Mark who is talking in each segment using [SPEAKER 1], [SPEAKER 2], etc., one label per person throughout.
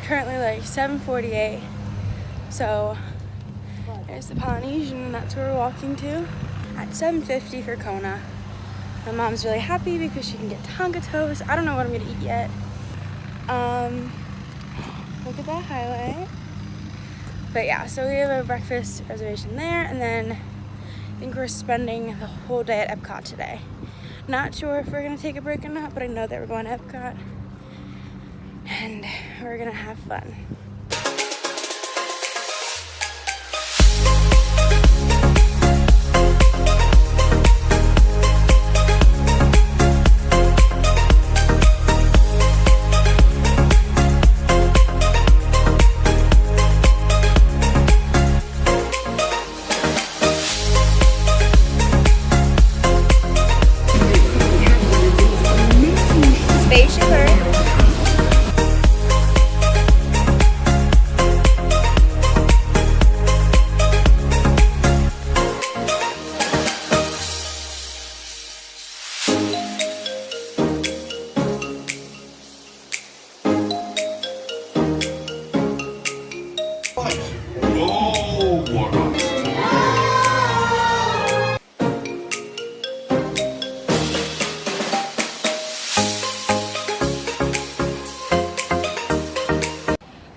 [SPEAKER 1] currently like 7:48. So there's the Polynesian, and that's where we're walking to at 7:50 for Kona. My mom's really happy because she can get Tonga toast. I don't know what I'm gonna eat yet. Look at that highlight. But yeah, so we have a breakfast reservation there, and then I think we're spending the whole day at Epcot today. Not sure if we're gonna take a break or not, but I know that we're going to Epcot and we're gonna have fun.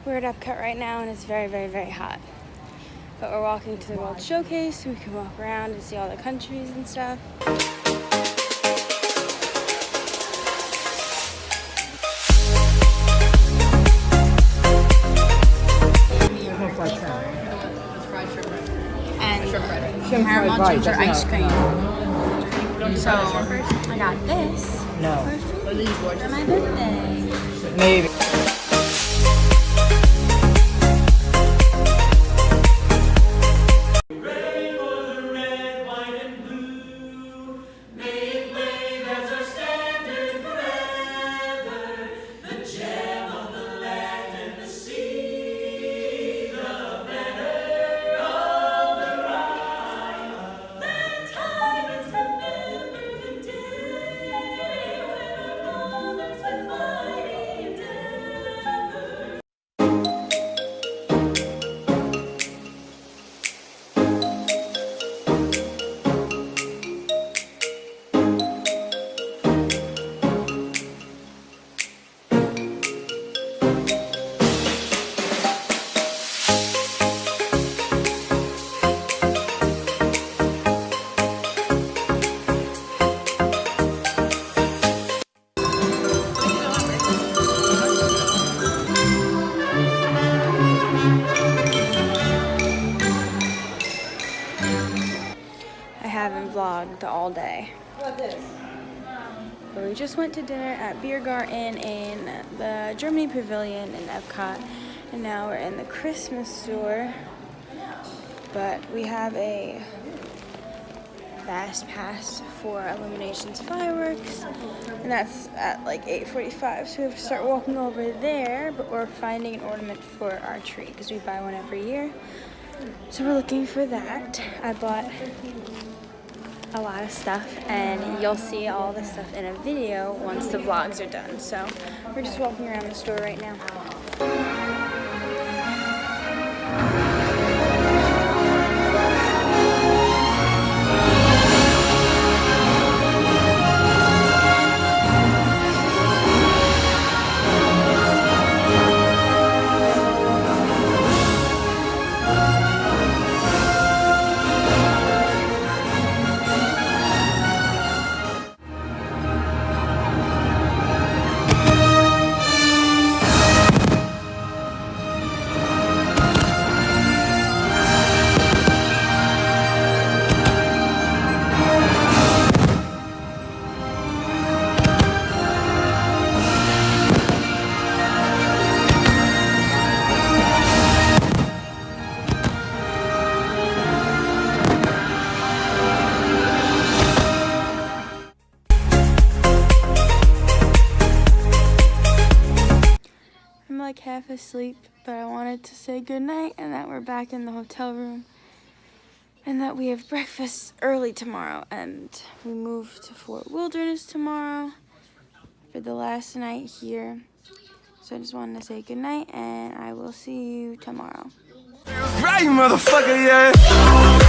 [SPEAKER 1] We're at Epcot right now, and it's very, very, very hot. But we're walking to the World Showcase so we can walk around and see all the countries and stuff. And caramel ginger ice cream. So I got this for my birthday.
[SPEAKER 2] Maybe.
[SPEAKER 1] I haven't vlogged all day. But we just went to dinner at Beer Garden in the Germany Pavilion in Epcot, and now we're in the Christmas store. But we have a fast pass for Illuminations fireworks, and that's at like 8:45, so we have to start walking over there. But we're finding an ornament for our tree because we buy one every year, so we're looking for that. I bought a lot of stuff, and you'll see all the stuff in a video once the vlogs are done. So we're just walking around the store right now. Like half asleep, but I wanted to say goodnight and that we're back in the hotel room and that we have breakfast early tomorrow, and we move to Fort Wilderness tomorrow for the last night here. So I just wanted to say goodnight, and I will see you tomorrow.
[SPEAKER 2] Right, motherfucker, yeah.